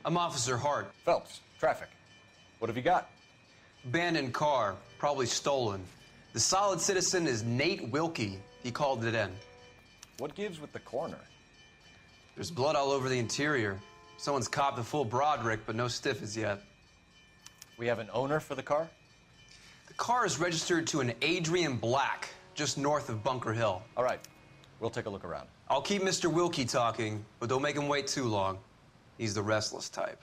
I'm Officer Hart. Phelps, traffic. What have you got? Abandoned car, probably stolen. The solid citizen is Nate Wilkie. He called it in. What gives with the coroner? There's blood all over the interior. Someone's copped a full Broderick, but no stiff as yet. We have an owner for the car? The car is registered to an Adrian Black, just north of Bunker Hill. All right, we'll take a look around. I'll keep Mr. Wilkie talking, but don't make him wait too long. He's the restless type.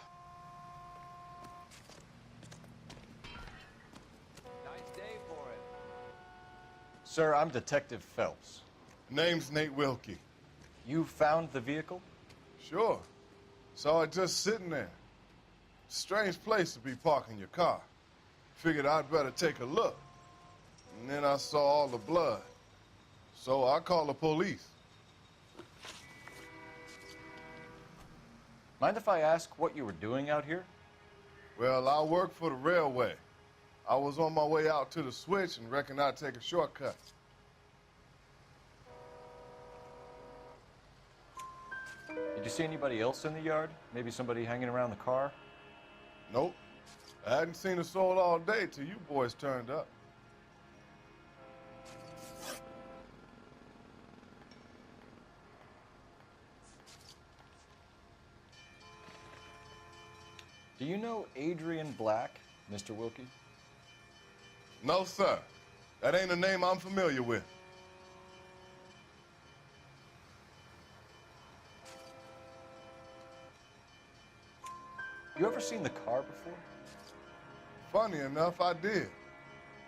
Nice day for it. Sir, I'm Detective Phelps. Name's Nate Wilkie. You found the vehicle? Sure. Saw it just sitting there. Strange place to be parking your car. Figured I'd better take a look. And then I saw all the blood. So I called the police. Mind if I ask what you were doing out here? Well, I work for the railway. I was on my way out to the switch and reckoned I'd take a shortcut. Did you see anybody else in the yard? Maybe somebody hanging around the car? Nope. I hadn't seen a soul all day till you boys turned up. Do you know Adrian Black, Mr. Wilkie? No, sir. That ain't a name I'm familiar with. You ever seen the car before? Funny enough, I did.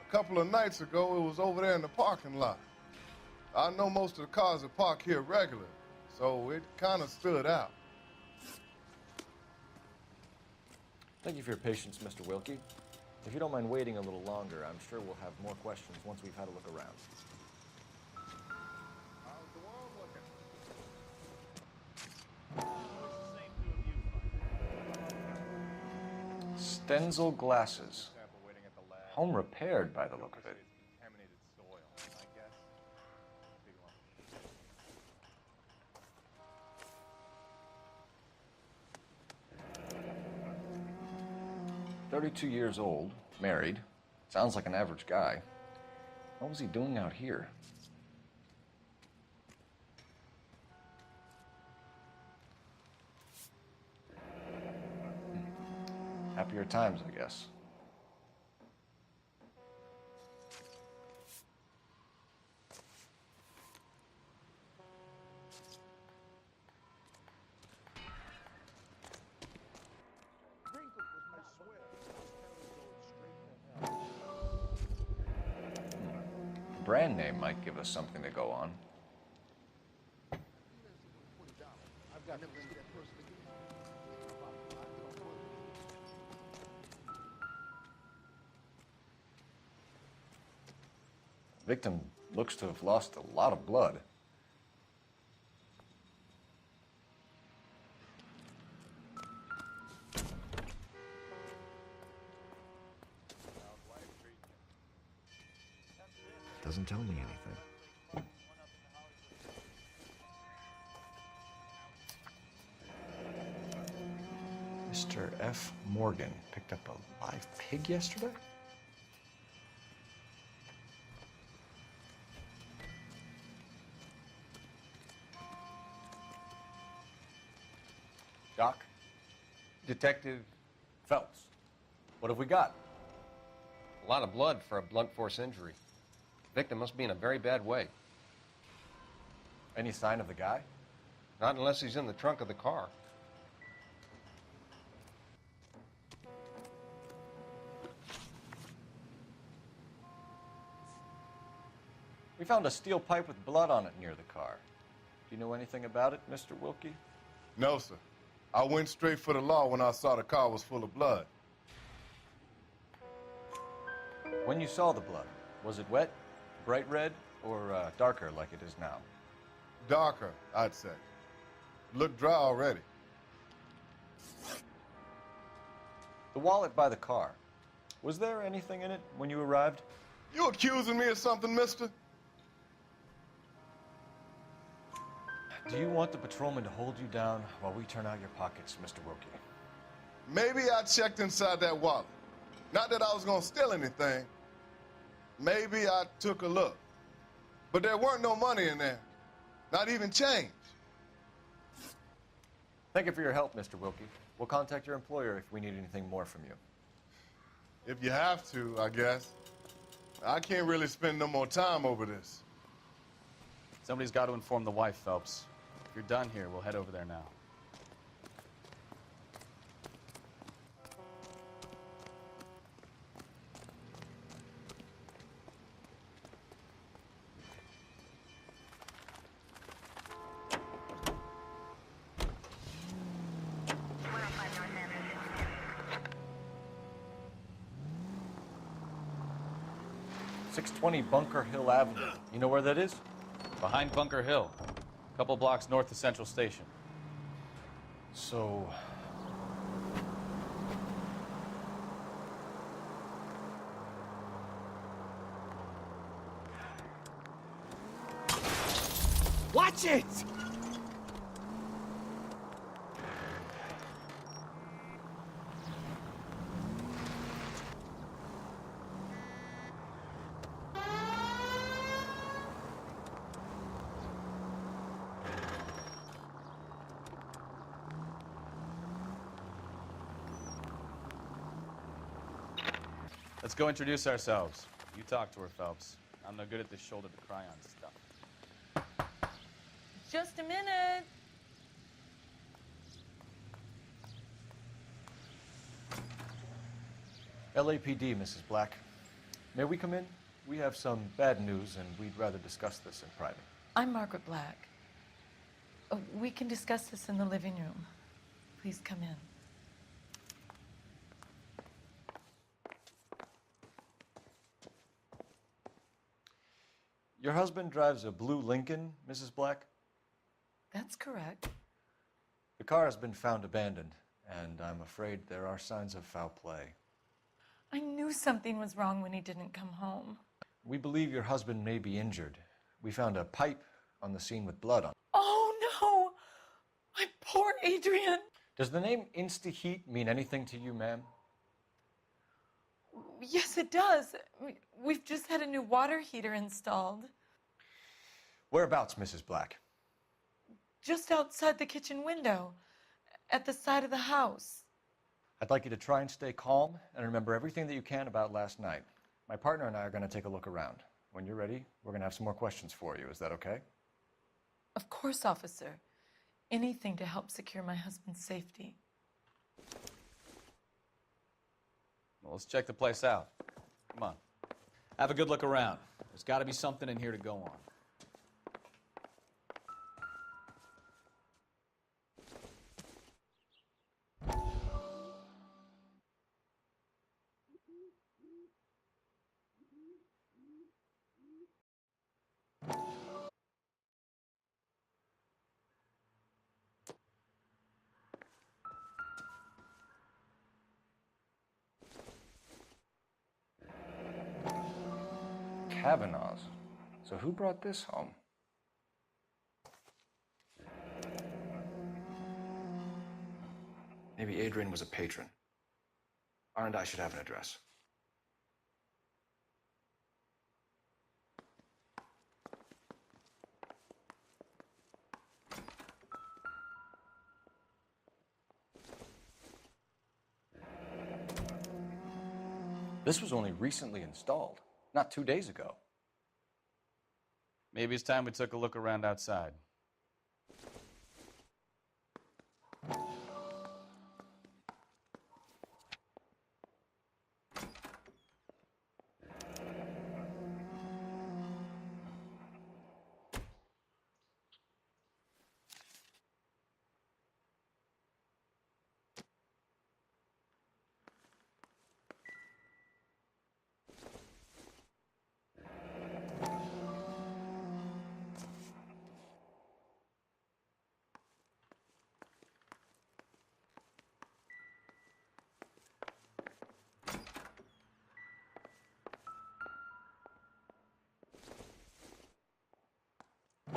A couple of nights ago, it was over there in the parking lot. I know most of the cars that park here regular, so it kind of stood out. Thank you for your patience, Mr. Wilkie. If you don't mind waiting a little longer, I'm sure we'll have more questions once we've had a look around. Stenzel glasses. Home repaired by the look of it. "32 years old, married. Sounds like an average guy. What was he doing out here?" Happier times, I guess. Brand name might give us something to go on. Victim looks to have lost a lot of blood. Doesn't tell me anything. Mr. F. Morgan picked up a live pig yesterday? Doc? Detective, Phelps. What have we got? a lot of blood for a blunt force injury. The victim must be in a very bad way. Any sign of the guy? Not unless he's in the trunk of the car. We found a steel pipe with blood on it near the car. Do you know anything about it, Mr. Wilkie? No, sir. I went straight for the law when I saw the car was full of blood. When you saw the blood, was it wet, bright red, or darker like it is now? Darker, I'd say. Looked dry already. The wallet by the car. Was there anything in it when you arrived? You accusing me of something, mister? Do you want the patrolman to hold you down while we turn out your pockets, Mr. Wilkie? Maybe I checked inside that wallet. Not that I was gonna steal anything. Maybe I took a look. But there weren't no money in there. Not even change. Thank you for your help, Mr. Wilkie. We'll contact your employer if we need anything more from you. If you have to, I guess. I can't really spend no more time over this. Somebody's got to inform the wife, Phelps. If you're done here, we'll head over there now. .620 Bunker Hill Avenue. You know where that is? Behind Bunker Hill, a couple blocks north of Central Station. So... Watch it! Let's go introduce ourselves. You talk to her, Phelps. I'm no good at this shoulder-to-cry on stuff. Just a minute. LAPD, Mrs. Black. May we come in? We have some bad news, and we'd rather discuss this in private. I'm Margaret Black. We can discuss this in the living room. Please come in. Your husband drives a blue Lincoln, Mrs. Black? That's correct. The car has been found abandoned, and I'm afraid there are signs of foul play. I knew something was wrong when he didn't come home. We believe your husband may be injured. We found a pipe on the scene with blood on it. Oh, no! My poor Adrian! Does the name Insta-Heat mean anything to you, ma'am? Yes, it does. We've just had a new water heater installed. Whereabouts, Mrs. Black? Just outside the kitchen window, at the side of the house. I'd like you to try and stay calm and remember everything that you can about last night. My partner and I are going to take a look around. When you're ready, we're going to have some more questions for you. Is that okay? Of course, officer. Anything to help secure my husband's safety. Well, let's check the place out. Come on. Have a good look around. There's got to be something in here to go on. Kavanaugh's. So who brought this home? Maybe Adrian was a patron. R&I should have an address. This was only recently installed, not 2 days ago. Maybe it's time we took a look around outside.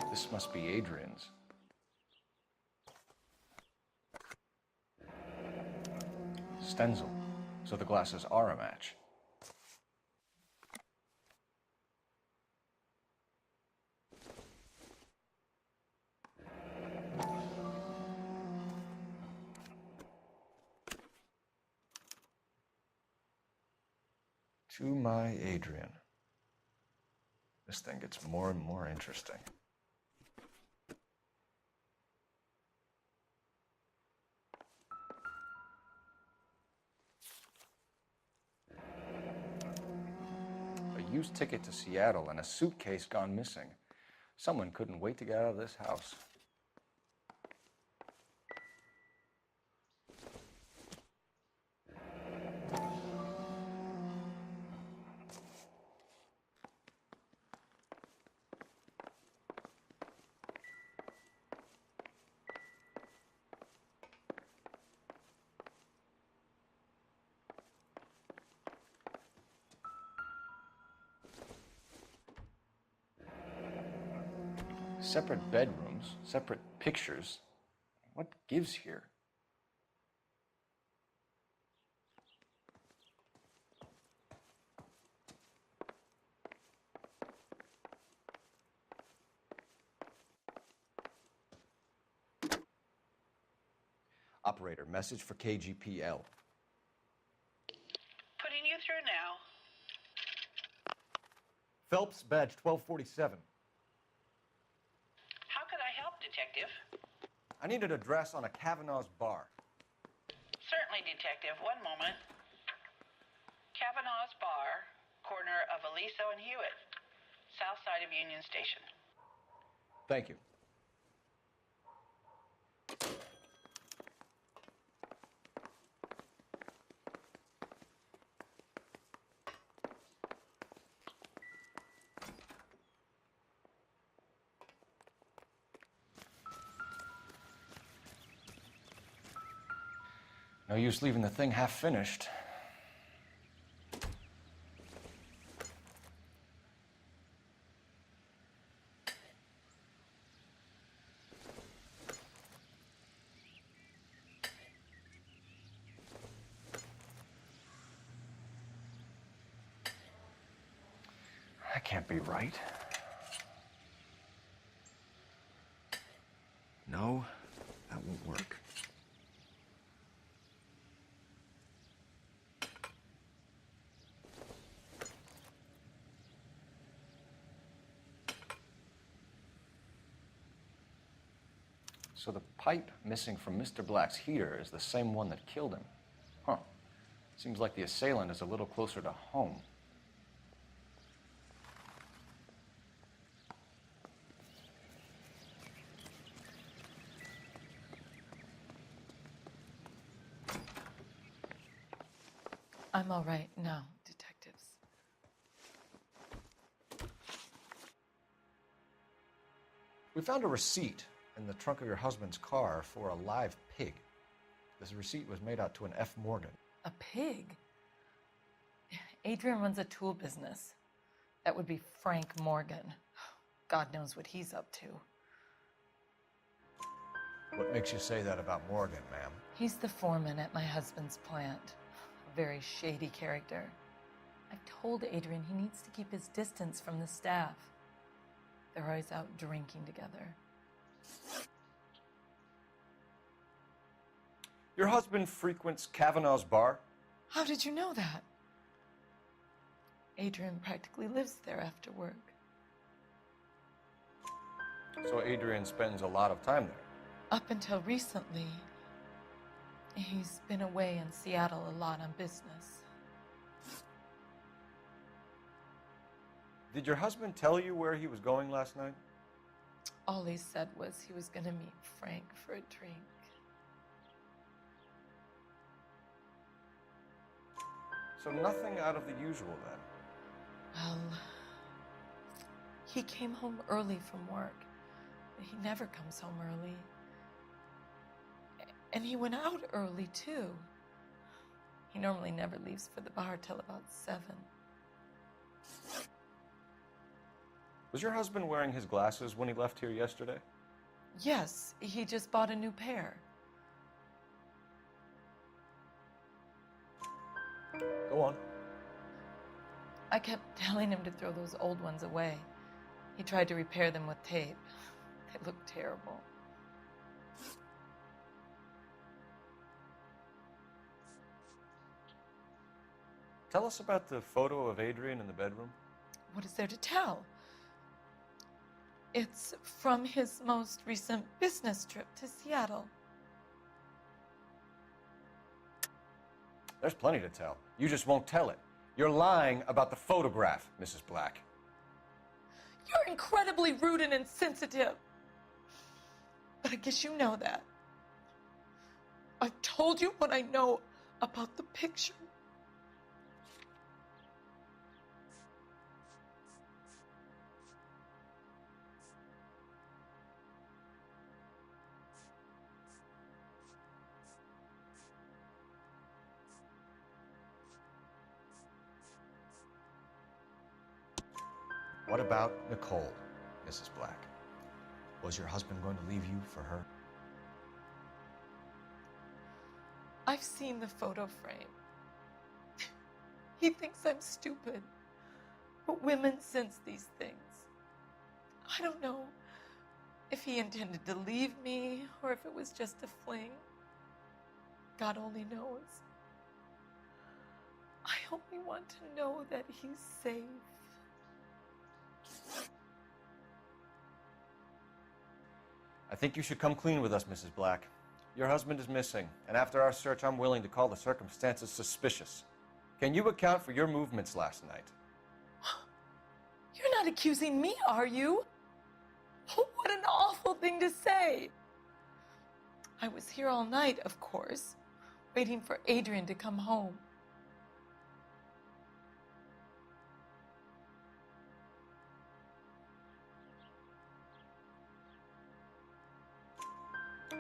This must be Adrian's. Stenzel. So the glasses are a match. To my Adrian. This thing gets more and more interesting. A used ticket to Seattle and a suitcase gone missing. Someone couldn't wait to get out of this house. Separate bedrooms, separate pictures. What gives here? Operator, message for KGPL. Putting you through now. Phelps, badge 1247. How could I help, Detective? I need an address on a Kavanaugh's bar. Certainly, Detective. One moment. Kavanaugh's Bar, corner of Aliso and Hewitt, south side of Union Station. Thank you. No use leaving the thing half finished. That can't be right. No, that won't work. So the pipe missing from Mr. Black's heater is the same one that killed him. Huh. Seems like the assailant is a little closer to home. I'm all right now, detectives. We found a receipt in the trunk of your husband's car for a live pig. This receipt was made out to an F. Morgan. A pig? Adrian runs a tool business. That would be Frank Morgan. God knows what he's up to. What makes you say that about Morgan, ma'am? He's the foreman at my husband's plant. A very shady character. I've told Adrian he needs to keep his distance from the staff. They're always out drinking together. Your husband frequents Kavanaugh's bar? How did you know that? Adrian practically lives there after work. So Adrian spends a lot of time there. Up until recently, he's been away in Seattle a lot on business. Did your husband tell you where he was going last night? All he said was he was going to meet Frank for a drink. So nothing out of the usual then. Well, he came home early from work. He never comes home early. And he went out early, too. He normally never leaves for the bar till about 7. Was your husband wearing his glasses when he left here yesterday? Yes, he just bought a new pair. I kept telling him to throw those old ones away. He tried to repair them with tape. They looked terrible. Tell us about the photo of Adrian in the bedroom. What is there to tell? It's from his most recent business trip to Seattle. There's plenty to tell. You just won't tell it. You're lying about the photograph, Mrs. Black. You're incredibly rude and insensitive. But I guess you know that. I've told you what I know about the picture. What about Nicole, Mrs. Black? Was your husband going to leave you for her? I've seen the photo frame. He thinks I'm stupid. But women sense these things. I don't know if he intended to leave me or if it was just a fling. God only knows. I only want to know that he's safe. I think you should come clean with us, Mrs. Black. Your husband is missing, and after our search, I'm willing to call the circumstances suspicious. Can you account for your movements last night? You're not accusing me, are you? What an awful thing to say. I was here all night, of course, waiting for Adrian to come home.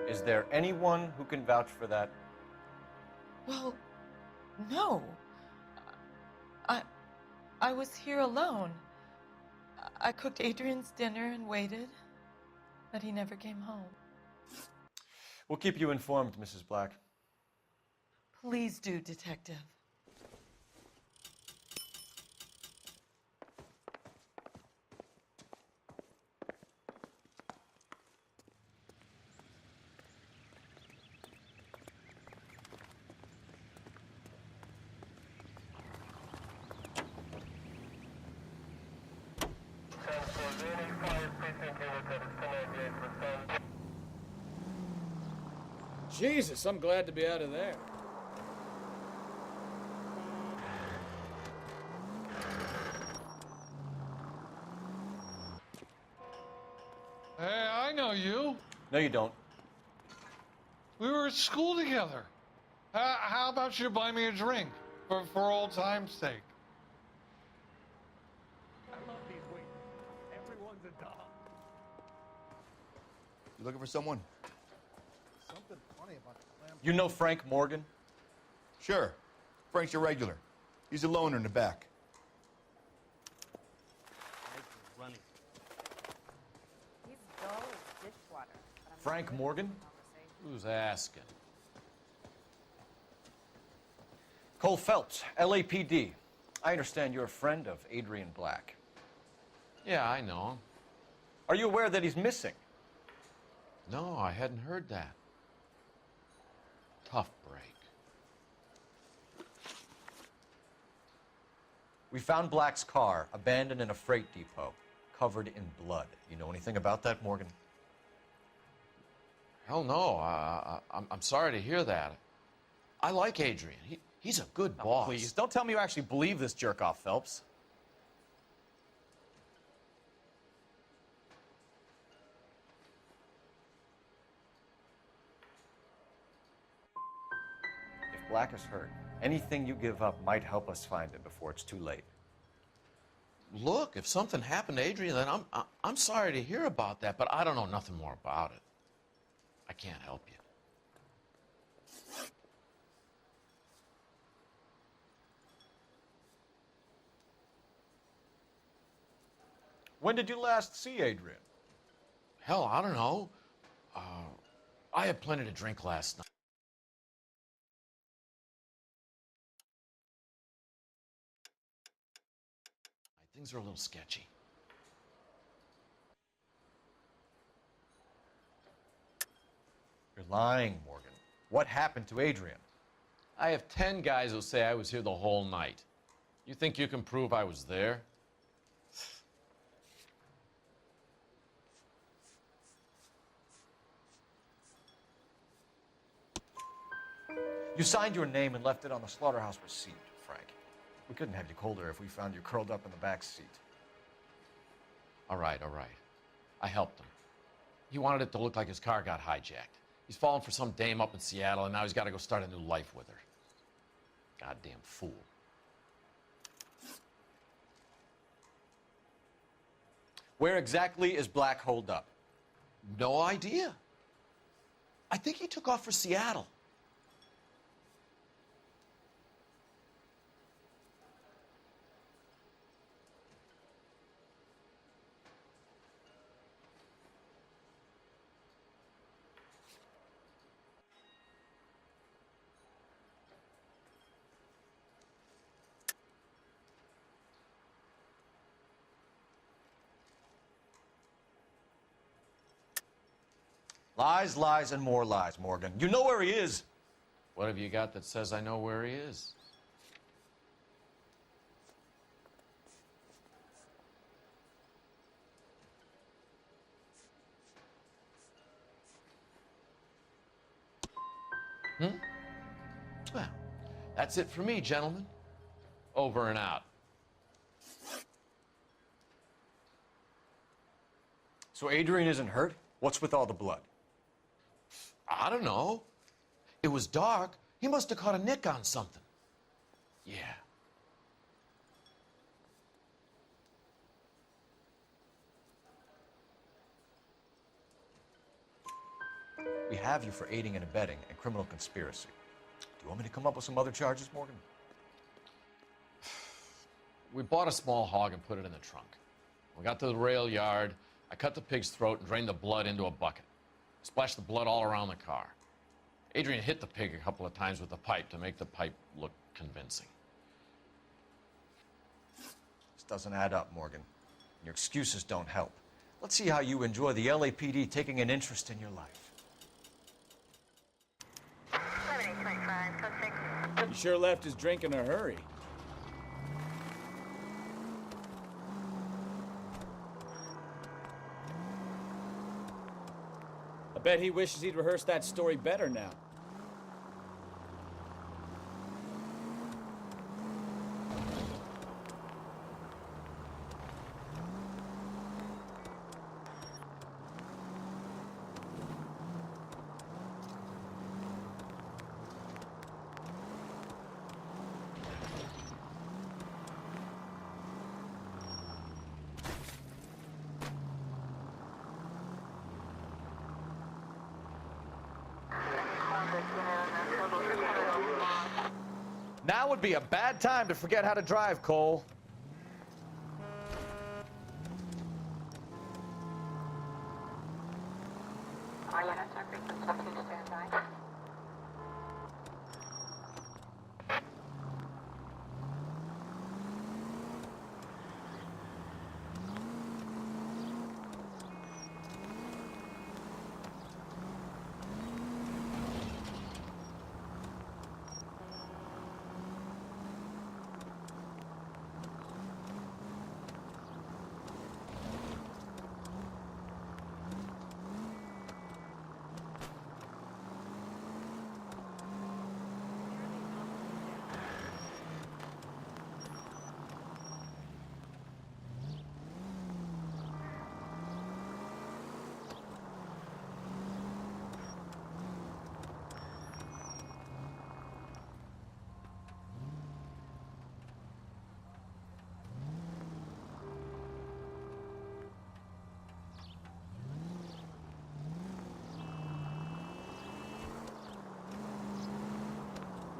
Is there anyone who can vouch for that? Well, no. I was here alone. I cooked Adrian's dinner and waited, but he never came home. We'll keep you informed, Mrs. Black. Please do, Detective. Jesus, I'm glad to be out of there. Hey, I know you. No, you don't. We were at school together. How about you buy me a drink for old time's sake? I love these waiters. Everyone's a doll. You looking for someone? Something funny about the clam. You know Frank Morgan? Sure. Frank's your regular. He's a loner in the back. Running. He's dull as dishwater. But I'm Frank not Morgan? Who's asking? Cole Phelps, LAPD. I understand you're a friend of Adrian Black. Yeah, I know him. Are you aware that he's missing? No, I hadn't heard that. Tough break. We found Black's car abandoned in a freight depot, covered in blood. You know anything about that, Morgan? Hell no. I'm sorry to hear that. I like Adrian. He's a good boss. Please, don't tell me you actually believe this jerk-off, Phelps. If Black is hurt, anything you give up might help us find him before it's too late. Look, if something happened to Adrian, then I'm sorry to hear about that, but I don't know nothing more about it. I can't help you. When did you last see Adrian? Hell, I don't know. I had plenty to drink last night. Things are a little sketchy. You're lying, Morgan. What happened to Adrian? I have 10 guys who'll say I was here the whole night. You think you can prove I was there? You signed your name and left it on the slaughterhouse receipt, Frank. We couldn't have you colder if we found you curled up in the back seat. All right, all right. I helped him. He wanted it to look like his car got hijacked. He's fallen for some dame up in Seattle, and now he's got to go start a new life with her. Goddamn fool. Where exactly is Black holed up? No idea. I think he took off for Seattle. Lies, lies, and more lies, Morgan. You know where he is. What have you got that says I know where he is? Well, that's it for me, gentlemen. Over and out. So Adrian isn't hurt? What's with all the blood? I don't know. It was dark. He must have caught a nick on something. Yeah. We have you for aiding and abetting and criminal conspiracy. Do you want me to come up with some other charges, Morgan? We bought a small hog and put it in the trunk. We got to the rail yard. I cut the pig's throat and drained the blood into a bucket. Splashed the blood all around the car. Adrian hit the pig a couple of times with the pipe to make the pipe look convincing. This doesn't add up, Morgan. Your excuses don't help. Let's see how you enjoy the LAPD taking an interest in your life. He sure left his drink in a hurry. I bet he wishes he'd rehearsed that story better now. Now would be a bad time to forget how to drive, Cole.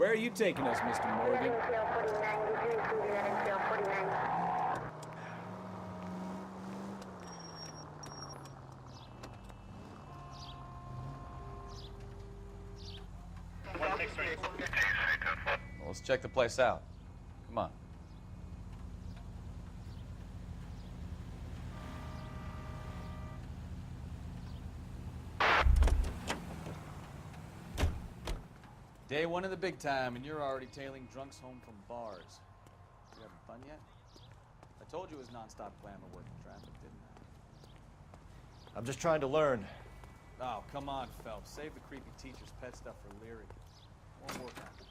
Where are you taking us, Mr. Morgan? Well, let's check the place out. Come on. Day one of the big time, and you're already tailing drunks home from bars. You having fun yet? I told you it was nonstop glamour working traffic, didn't I? I'm just trying to learn. Oh, come on, Phelps. Save the creepy teacher's pet stuff for Leary. Won't work on it.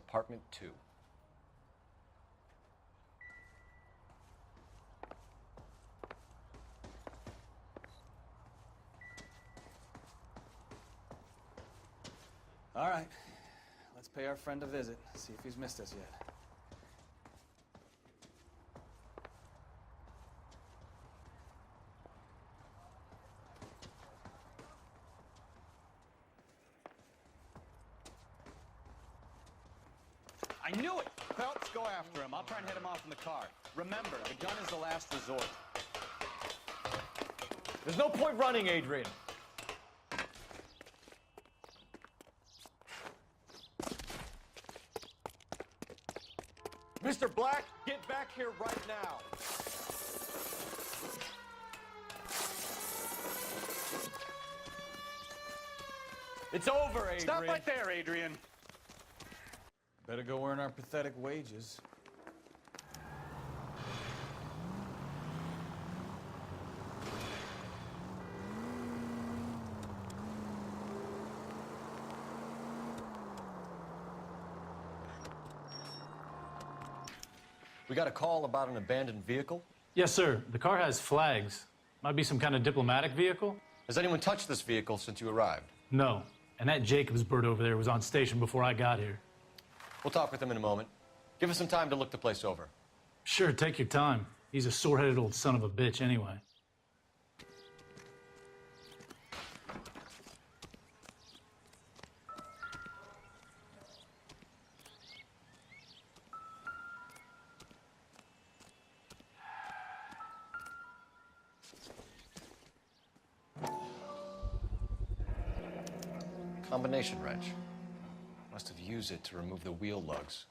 Apartment 2. All right. Let's pay our friend a visit, see if he's missed us yet. I knew it! Phelps, go after him. I'll try and head him off in the car. Remember, the gun is the last resort. There's no point running, Adrian. Mr. Black, get back here right now. It's over, Adrian. Stop right there, Adrian. Better go earn our pathetic wages. We got a call about an abandoned vehicle. Yes, sir. The car has flags. Might be some kind of diplomatic vehicle. Has anyone touched this vehicle since you arrived? No. And that Jacobs bird over there was on station before I got here. We'll talk with him in a moment. Give us some time to look the place over. Sure, take your time. He's a sore-headed old son of a bitch anyway. Combination wrench. Must have used it to remove the wheel lugs.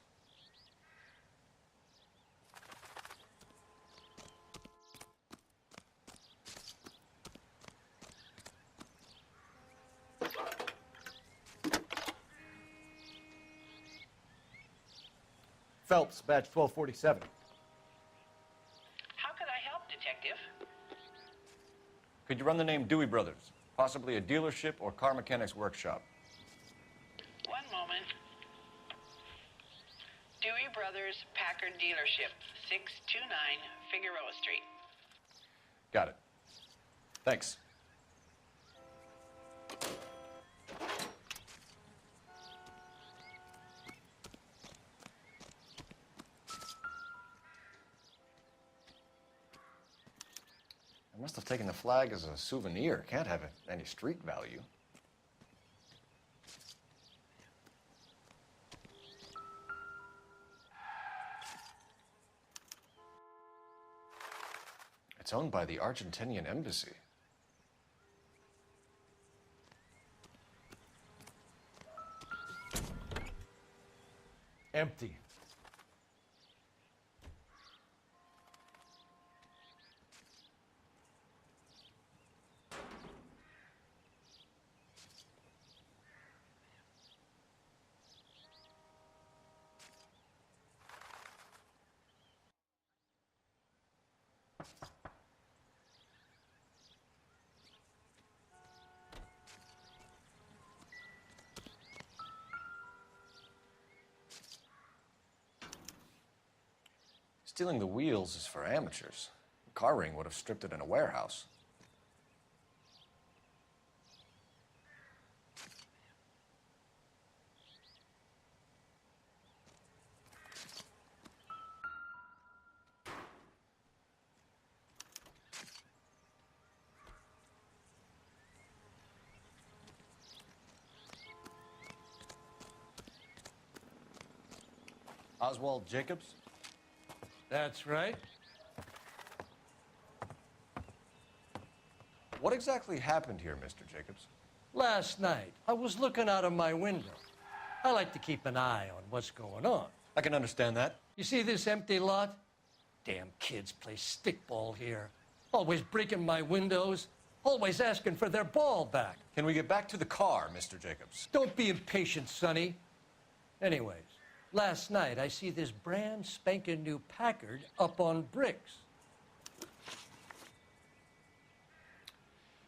Phelps, badge 1247. How could I help, Detective? Could you run the name Dewey Brothers? Possibly a dealership or car mechanics workshop. One moment. Dewey Brothers Packard Dealership, 629 Figueroa Street. Got it. Thanks. I must have taken the flag as a souvenir. Can't have any street value. It's owned by the Argentinian embassy. Empty. Stealing the wheels is for amateurs. The car ring would have stripped it in a warehouse. Oswald Jacobs? That's right. What exactly happened here, Mr. Jacobs? Last night, I was looking out of my window. I like to keep an eye on what's going on. I can understand that. You see this empty lot? Damn kids play stickball here. Always breaking my windows, always asking for their ball back. Can we get back to the car, Mr. Jacobs? Don't be impatient, Sonny. Anyways, last night I see this brand spanking new Packard up on bricks.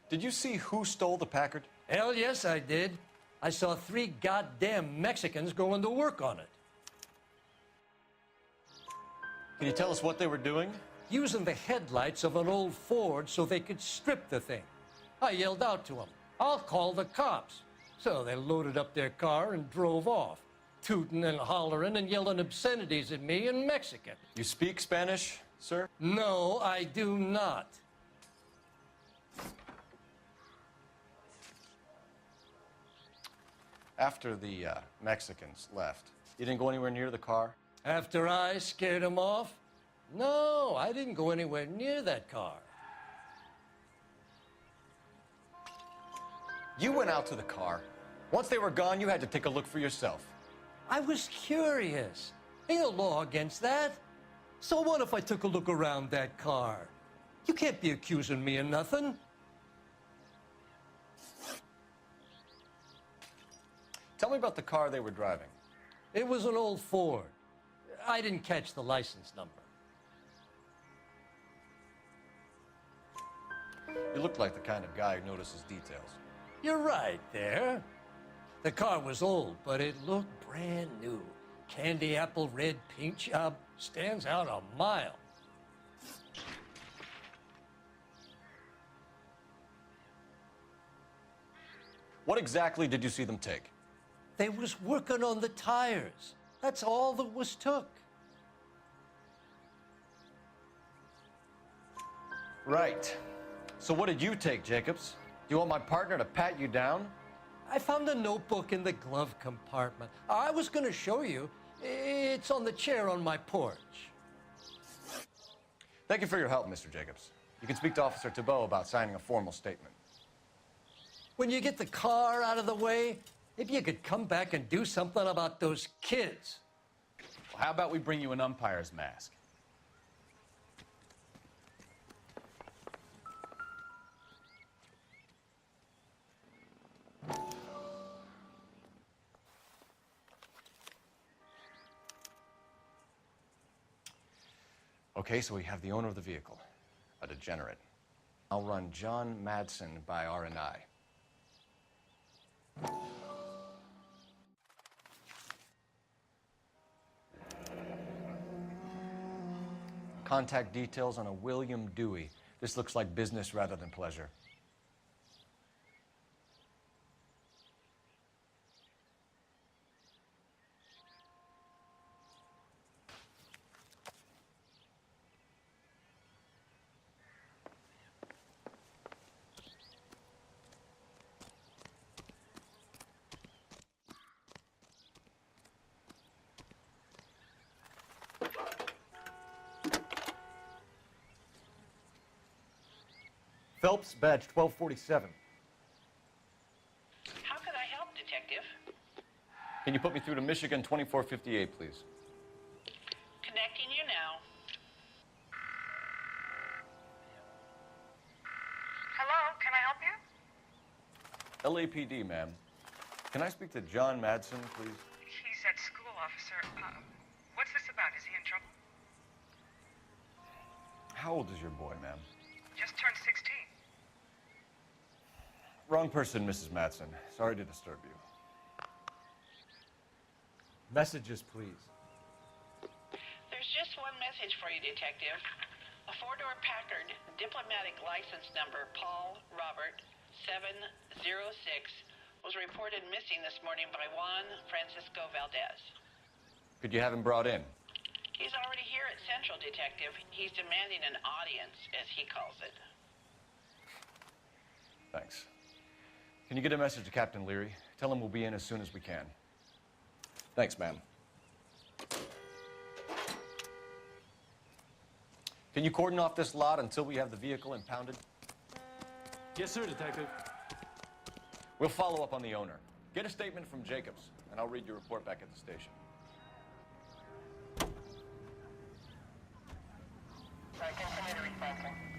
Did you see who stole the Packard? Hell yes, I did. I saw 3 goddamn Mexicans going to work on it. Can you tell us what they were doing? Using the headlights of an old Ford so they could strip the thing. I yelled out to them, "I'll call the cops." So they loaded up their car and drove off, tooting and hollering and yelling obscenities at me in Mexican. You speak Spanish, sir? No, I do not. After the Mexicans left, you didn't go anywhere near the car? After I scared them off? No, I didn't go anywhere near that car. You went out to the car. Once they were gone, you had to take a look for yourself. I was curious. Ain't no law against that. So what if I took a look around that car? You can't be accusing me of nothing. Tell me about the car they were driving. It was an old Ford. I didn't catch the license number. You look like the kind of guy who notices details. You're right there. The car was old, but it looked brand new. Candy apple red paint job stands out a mile. What exactly did you see them take? They was working on the tires. That's all that was took. Right. So what did you take, Jacobs? Do you want my partner to pat you down? I found a notebook in the glove compartment. I was going to show you. It's on the chair on my porch. Thank you for your help, Mr. Jacobs. You can speak to Officer Thibault about signing a formal statement. When you get the car out of the way, maybe you could come back and do something about those kids. Well, how about we bring you an umpire's mask? Okay, so we have the owner of the vehicle, a degenerate. I'll run John Madsen by R&I. Contact details on a William Dewey. This looks like business rather than pleasure. Phelps, badge 1247. How could I help, Detective? Can you put me through to Michigan 2458, please? Connecting you now. Hello, can I help you? LAPD, ma'am. Can I speak to John Madsen, please? He's at school, officer. What's this about? Is he in trouble? How old is your boy, ma'am? Just turned 16. Wrong person, Mrs. Madsen. Sorry to disturb you. Messages, please. There's just one message for you, Detective. A 4-door Packard, diplomatic license number Paul Robert 706, was reported missing this morning by Juan Francisco Valdez. Could you have him brought in? He's already here at Central, Detective. He's demanding an audience, as he calls it. Thanks. Can you get a message to Captain Leary? Tell him we'll be in as soon as we can. Thanks, ma'am. Can you cordon off this lot until we have the vehicle impounded? Yes, sir, Detective. We'll follow up on the owner. Get a statement from Jacobs, and I'll read your report back at the station. Continue to respond.